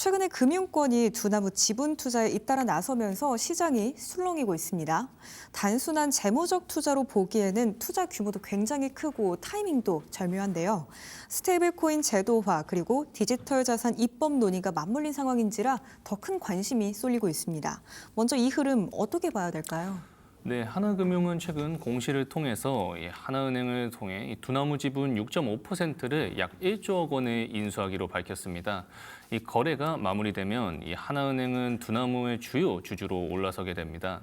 최근에 금융권이 두나무 지분 투자에 잇따라 나서면서 시장이 술렁이고 있습니다. 단순한 재무적 투자로 보기에는 투자 규모도 굉장히 크고 타이밍도 절묘한데요. 스테이블 코인 제도화 그리고 디지털 자산 입법 논의가 맞물린 상황인지라 더 큰 관심이 쏠리고 있습니다. 먼저 이 흐름 어떻게 봐야 될까요? 네, 하나금융은 최근 공시를 통해서 하나은행을 통해 두나무 지분 6.5%를 약 1조억 원에 인수하기로 밝혔습니다. 이 거래가 마무리되면 이 하나은행은 두나무의 주요 주주로 올라서게 됩니다.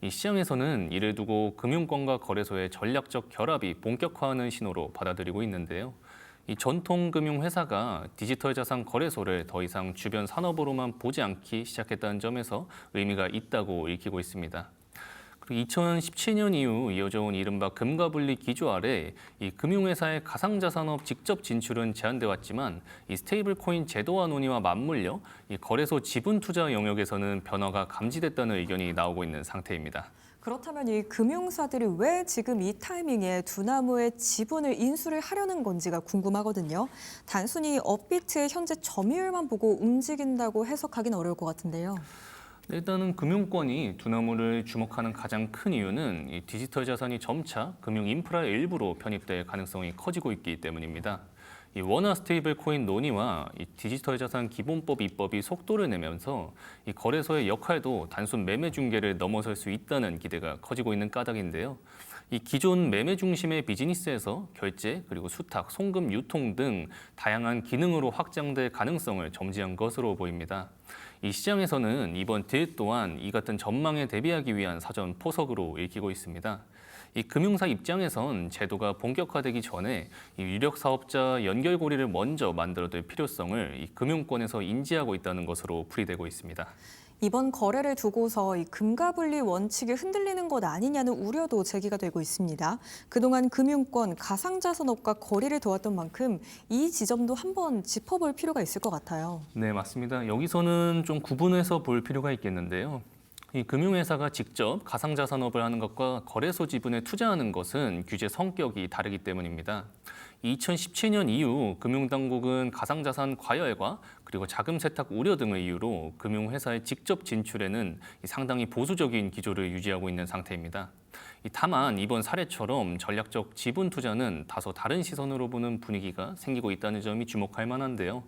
이 시장에서는 이를 두고 금융권과 거래소의 전략적 결합이 본격화하는 신호로 받아들이고 있는데요. 이 전통 금융 회사가 디지털 자산 거래소를 더 이상 주변 산업으로만 보지 않기 시작했다는 점에서 의미가 있다고 읽히고 있습니다. 2017년 이후 이어져 온 이른바 금가분리 기조 아래 이 금융회사의 가상자산업 직접 진출은 제한돼 왔지만 이 스테이블 코인 제도화 논의와 맞물려 이 거래소 지분 투자 영역에서는 변화가 감지됐다는 의견이 나오고 있는 상태입니다. 그렇다면 이 금융사들이 왜 지금 이 타이밍에 두나무의 지분을 인수를 하려는 건지가 궁금하거든요. 단순히 업비트의 현재 점유율만 보고 움직인다고 해석하기는 어려울 것 같은데요. 일단은 금융권이 두나무를 주목하는 가장 큰 이유는 이 디지털 자산이 점차 금융 인프라의 일부로 편입될 가능성이 커지고 있기 때문입니다. 이 원화 스테이블 코인 논의와 이 디지털 자산 기본법 입법이 속도를 내면서 이 거래소의 역할도 단순 매매 중개를 넘어설 수 있다는 기대가 커지고 있는 까닭인데요. 이 기존 매매 중심의 비즈니스에서 결제 그리고 수탁, 송금, 유통 등 다양한 기능으로 확장될 가능성을 점지한 것으로 보입니다. 이 시장에서는 이번 딜 또한 이 같은 전망에 대비하기 위한 사전 포석으로 읽히고 있습니다. 이 금융사 입장에선 제도가 본격화되기 전에 이 유력 사업자 연결고리를 먼저 만들어둘 필요성을 이 금융권에서 인지하고 있다는 것으로 풀이되고 있습니다. 이번 거래를 두고서 이 금가분리 원칙이 흔들리는 것 아니냐는 우려도 제기가 되고 있습니다. 그동안 금융권, 가상자산업과 거리를 두었던 만큼 이 지점도 한번 짚어볼 필요가 있을 것 같아요. 네, 맞습니다. 여기서는 좀 구분해서 볼 필요가 있겠는데요. 이 금융회사가 직접 가상자산업을 하는 것과 거래소 지분에 투자하는 것은 규제 성격이 다르기 때문입니다. 2017년 이후 금융당국은 가상자산 과열과 그리고 자금 세탁 우려 등을 이유로 금융회사의 직접 진출에는 상당히 보수적인 기조를 유지하고 있는 상태입니다. 다만 이번 사례처럼 전략적 지분 투자는 다소 다른 시선으로 보는 분위기가 생기고 있다는 점이 주목할 만한데요.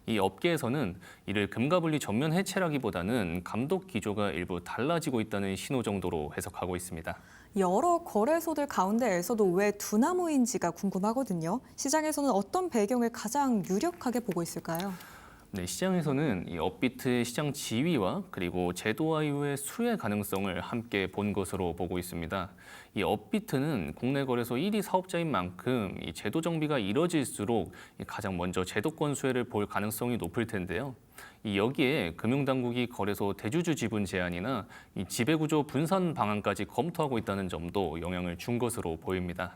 이 업계에서는 이를 금가분리 전면 해체라기보다는 감독 기조가 일부 달라지고 있다는 신호 정도로 해석하고 있습니다. 여러 거래소들 가운데에서도 왜 두나무인지가 궁금하거든요. 시장에서는 어떤 배경을 가장 유력하게 보고 있을까요? 네, 시장에서는 이 업비트의 시장 지위와 그리고 제도화 이후의 수혜 가능성을 함께 본 것으로 보고 있습니다. 이 업비트는 국내 거래소 1위 사업자인 만큼 이 제도 정비가 이뤄질수록 가장 먼저 제도권 수혜를 볼 가능성이 높을 텐데요. 이 여기에 금융당국이 거래소 대주주 지분 제한이나 이 지배구조 분산 방안까지 검토하고 있다는 점도 영향을 준 것으로 보입니다.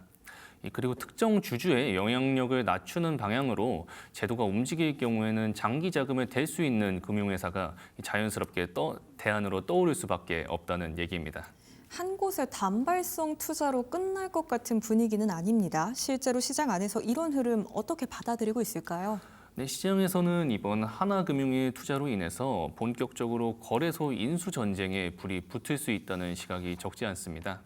그리고 특정 주주의 영향력을 낮추는 방향으로 제도가 움직일 경우에는 장기 자금을 댈 수 있는 금융회사가 자연스럽게 대안으로 떠오를 수밖에 없다는 얘기입니다. 한 곳의 단발성 투자로 끝날 것 같은 분위기는 아닙니다. 실제로 시장 안에서 이런 흐름 어떻게 받아들이고 있을까요? 네, 시장에서는 이번 하나금융의 투자로 인해서 본격적으로 거래소 인수 전쟁에 불이 붙을 수 있다는 시각이 적지 않습니다.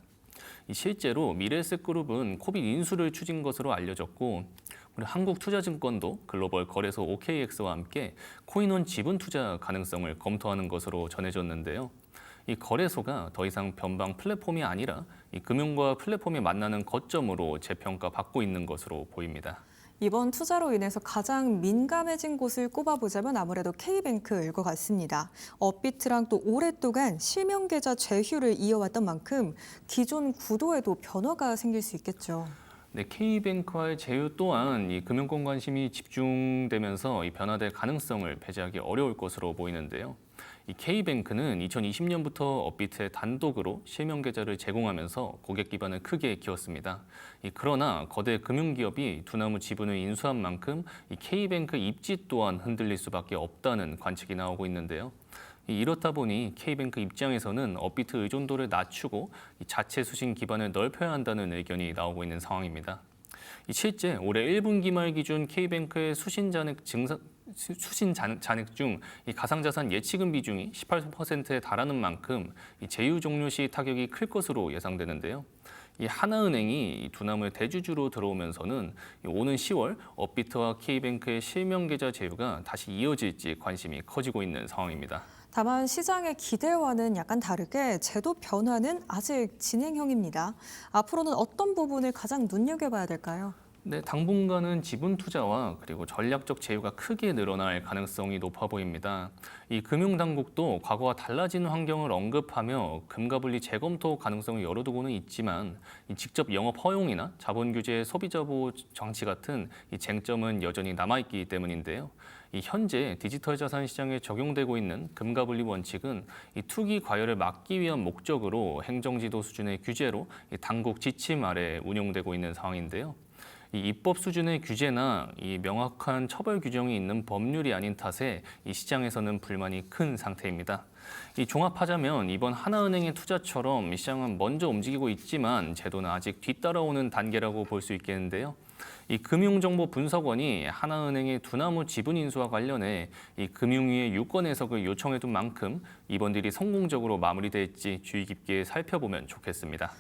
실제로 미래에셋그룹은 코빅 인수를 추진 것으로 알려졌고 우리 한국투자증권도 글로벌 거래소 OKX와 함께 코인원 지분 투자 가능성을 검토하는 것으로 전해졌는데요. 이 거래소가 더 이상 변방 플랫폼이 아니라 이 금융과 플랫폼이 만나는 거점으로 재평가받고 있는 것으로 보입니다. 이번 투자로 인해서 가장 민감해진 곳을 꼽아보자면 아무래도 K뱅크일 것 같습니다. 업비트랑 또 오랫동안 실명 계좌 제휴를 이어왔던 만큼 기존 구도에도 변화가 생길 수 있겠죠. 네, K뱅크와의 제휴 또한 이 금융권 관심이 집중되면서 이 변화될 가능성을 배제하기 어려울 것으로 보이는데요. 이 K뱅크는 2020년부터 업비트에 단독으로 실명 계좌를 제공하면서 고객 기반을 크게 키웠습니다. 그러나 거대 금융기업이 두나무 지분을 인수한 만큼 이 K뱅크 입지 또한 흔들릴 수밖에 없다는 관측이 나오고 있는데요. 이렇다 보니 K뱅크 입장에서는 업비트 의존도를 낮추고 자체 수신 기반을 넓혀야 한다는 의견이 나오고 있는 상황입니다. 실제 올해 1분기 말 기준 K뱅크의 수신 잔액 중 이 가상자산 예치금 비중이 18%에 달하는 만큼 이 제휴 종료 시 타격이 클 것으로 예상되는데요. 이 하나은행이 두나무의 대주주로 들어오면서는 오는 10월 업비트와 K뱅크의 실명 계좌 제휴가 다시 이어질지 관심이 커지고 있는 상황입니다. 다만 시장의 기대와는 약간 다르게 제도 변화는 아직 진행형입니다. 앞으로는 어떤 부분을 가장 눈여겨봐야 될까요? 네, 당분간은 지분 투자와 그리고 전략적 제휴가 크게 늘어날 가능성이 높아 보입니다. 이 금융당국도 과거와 달라진 환경을 언급하며 금가분리 재검토 가능성을 열어두고는 있지만 이 직접 영업 허용이나 자본 규제, 소비자 보호 장치 같은 이 쟁점은 여전히 남아있기 때문인데요. 이 현재 디지털 자산 시장에 적용되고 있는 금가분리 원칙은 이 투기 과열을 막기 위한 목적으로 행정지도 수준의 규제로 이 당국 지침 아래 운용되고 있는 상황인데요. 이 입법 수준의 규제나 이 명확한 처벌 규정이 있는 법률이 아닌 탓에 이 시장에서는 불만이 큰 상태입니다. 이 종합하자면 이번 하나은행의 투자처럼 이 시장은 먼저 움직이고 있지만 제도는 아직 뒤따라오는 단계라고 볼 수 있겠는데요. 이 금융정보분석원이 하나은행의 두나무 지분 인수와 관련해 이 금융위의 유권 해석을 요청해둔 만큼 이번 딜이 성공적으로 마무리될지 주의 깊게 살펴보면 좋겠습니다.